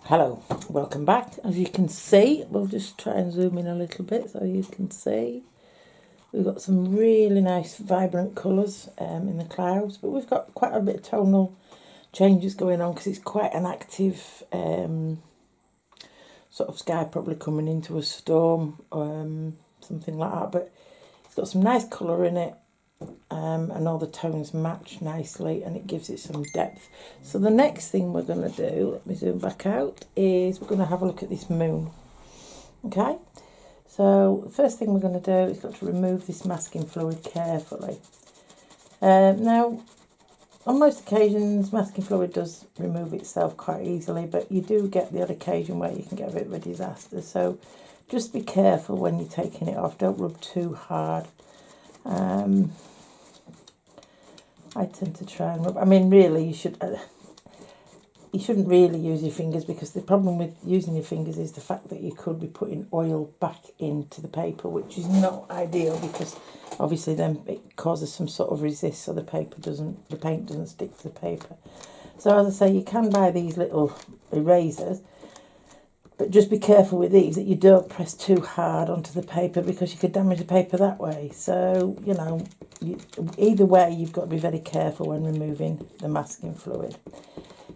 Hello, welcome back. As you can see, we'll just try and zoom in a little bit so you can see. We've got some really nice vibrant colours in the clouds, but we've got quite a bit of tonal changes going on because it's quite an active sort of sky, probably coming into a storm, something like that. But it's got some nice colour in it. And all the tones match nicely and it gives it some depth. So the next thing we're going to do, let me zoom back out, is we're going to have a look at this moon. Okay, so the first thing we're going to do is got to remove this masking fluid carefully. Now, on most occasions, masking fluid does remove itself quite easily, but you do get the odd occasion where you can get a bit of a disaster. So just be careful when you're taking it off. Don't rub too hard. I tend to try and rub. I mean, really, you shouldn't really use your fingers, because the problem with using your fingers is the fact that you could be putting oil back into the paper, which is not ideal, because obviously then it causes some sort of resist, so the paint doesn't stick to the paper. So as I say, you can buy these little erasers, but just be careful with these that you don't press too hard onto the paper, because you could damage the paper that way. So, you know, either way, you've got to be very careful when removing the masking fluid.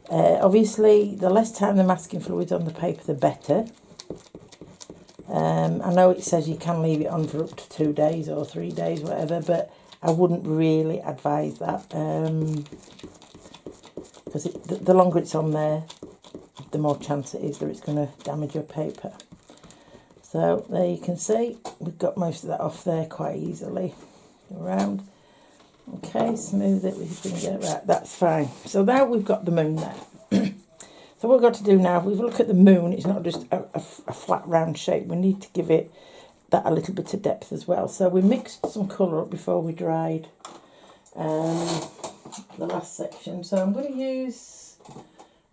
Obviously, the less time the masking fluid's on the paper, the better. I know it says you can leave it on for up to 2 days or 3 days, whatever, but I wouldn't really advise that, because the longer it's on there, the more chance it is that it's going to damage your paper. So there you can see we've got most of that off there quite easily. Around. Okay, smooth it with your finger. Right, that's fine. So now we've got the moon there. So what we've got to do now, if we look at the moon, it's not just a flat round shape. We need to give it that a little bit of depth as well. So we mixed some colour up before we dried the last section. So I'm going to use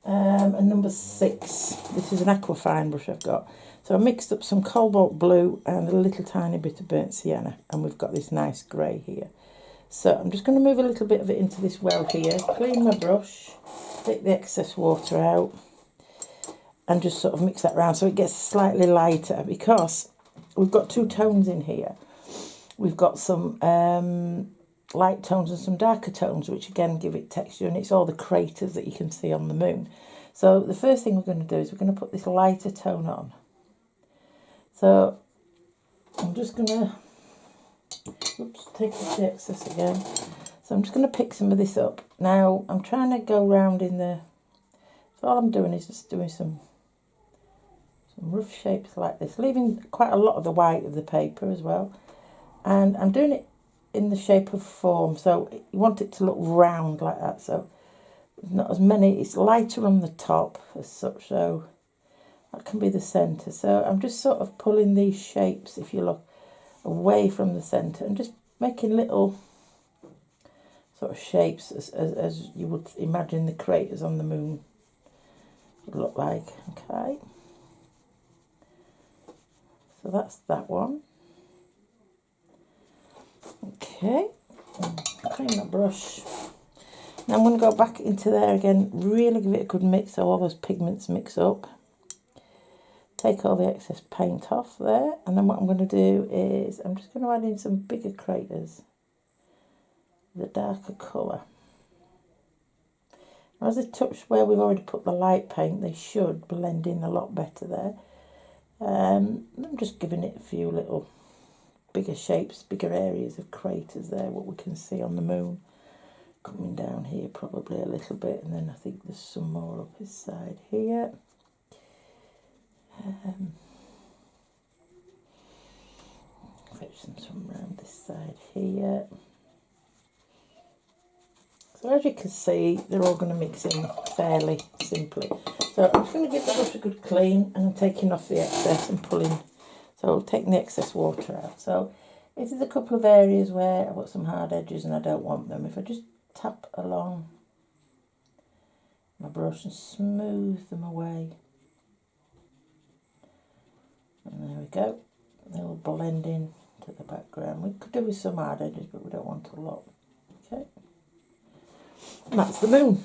a number 6. This is an aquafine brush I've got. So I mixed up some cobalt blue and a little tiny bit of burnt sienna, and we've got this nice grey here. So I'm just going to move a little bit of it into this well here, clean my brush, take the excess water out, and just sort of mix that around so it gets slightly lighter, because we've got 2 tones in here. We've got some light tones and some darker tones, which again give it texture, and it's all the craters that you can see on the moon. So the first thing we're going to do is we're going to put this lighter tone on. So I'm just going to, take the excess again. So I'm just going to pick some of this up. Now I'm trying to go round in the, so all I'm doing is just doing some rough shapes like this, leaving quite a lot of the white of the paper as well. And I'm doing it in the shape of form, so you want it to look round like that, so not as many, it's lighter on the top as such, so that can be the centre. So I'm just sort of pulling these shapes, if you look, away from the centre, and just making little sort of shapes as you would imagine the craters on the moon would look like. Okay, so that's that one. Okay, clean my brush. Now I'm going to go back into there again, really give it a good mix so all those pigments mix up. Take all the excess paint off there, and then what I'm going to do is I'm just going to add in some bigger craters, the darker colour. Now, as I touch where we've already put the light paint, they should blend in a lot better there. I'm just giving it a few little bigger shapes, bigger areas of craters there, what we can see on the moon. Coming down here probably a little bit, and then I think there's some more up his side here. Fetch some around this side here. So as you can see, they're all going to mix in fairly simply. So I'm just going to give the brush a good clean, and I'm taking off the excess and pulling. So taking the excess water out. So this is a couple of areas where I've got some hard edges and I don't want them. If I just tap along my brush and smooth them away. And there we go. They'll blend in to the background. We could do with some hard edges, but we don't want a lot. Okay. And that's the moon.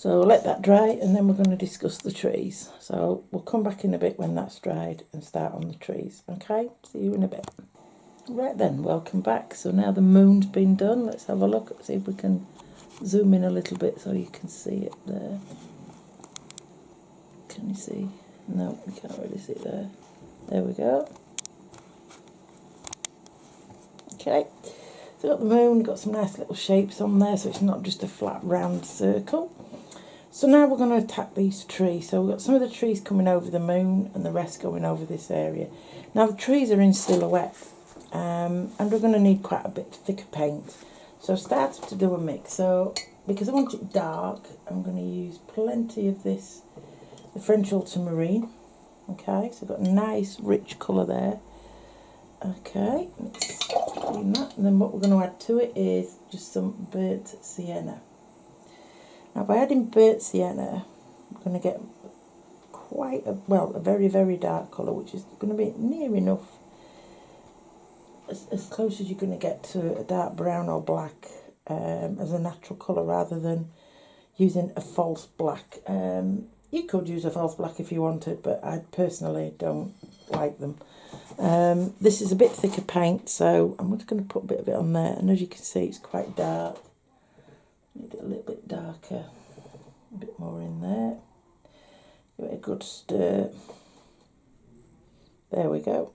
So let that dry and then we're going to discuss the trees. So we'll come back in a bit when that's dried and start on the trees. Okay, see you in a bit. Right then, welcome back. So now the moon's been done. Let's have a look, see if we can zoom in a little bit so you can see it there. Can you see? No, you can't really see it there. There we go. Okay, so got the moon, got some nice little shapes on there, so it's not just a flat round circle. So now we're going to attack these trees. So we've got some of the trees coming over the moon and the rest going over this area. Now the trees are in silhouette, and we're going to need quite a bit thicker paint. So I've started to do a mix. So because I want it dark, I'm going to use plenty of this, the French ultramarine. Okay, so I've got a nice rich colour there. Okay, let's clean that. And then what we're going to add to it is just some burnt sienna. Now by adding burnt sienna, I'm going to get quite a very, very dark colour, which is going to be near enough, as close as you're going to get to a dark brown or black as a natural colour, rather than using a false black. You could use a false black if you wanted, but I personally don't like them. This is a bit thicker paint, so I'm just going to put a bit of it on there, and as you can see it's quite dark. Need it a little bit darker, a bit more in there. Give it a good stir. There we go.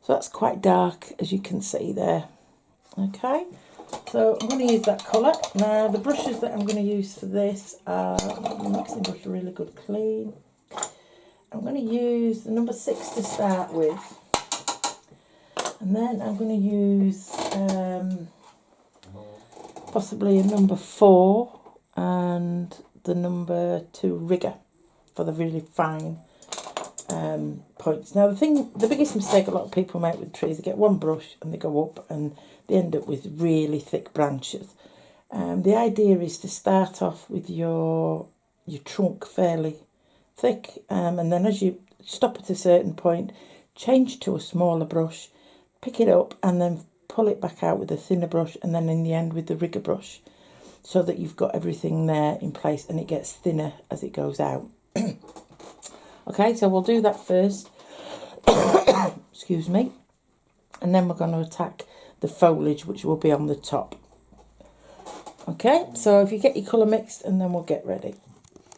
So that's quite dark, as you can see there. Okay, so I'm going to use that colour. Now the brushes that I'm going to use for this are the mixing brush, really good clean. I'm going to use the number 6 to start with, and then I'm going to use possibly a number 4 and the number 2 rigger for the really fine points. Now the biggest mistake a lot of people make with trees, they get one brush and they go up and they end up with really thick branches. The idea is to start off with your trunk fairly thick, and then as you stop at a certain point, change to a smaller brush, pick it up and then pull it back out with a thinner brush, and then in the end with the rigger brush, so that you've got everything there in place and it gets thinner as it goes out. Okay, so we'll do that first. Excuse me. And then we're going to attack the foliage, which will be on the top. Okay, so if you get your colour mixed, and then we'll get ready.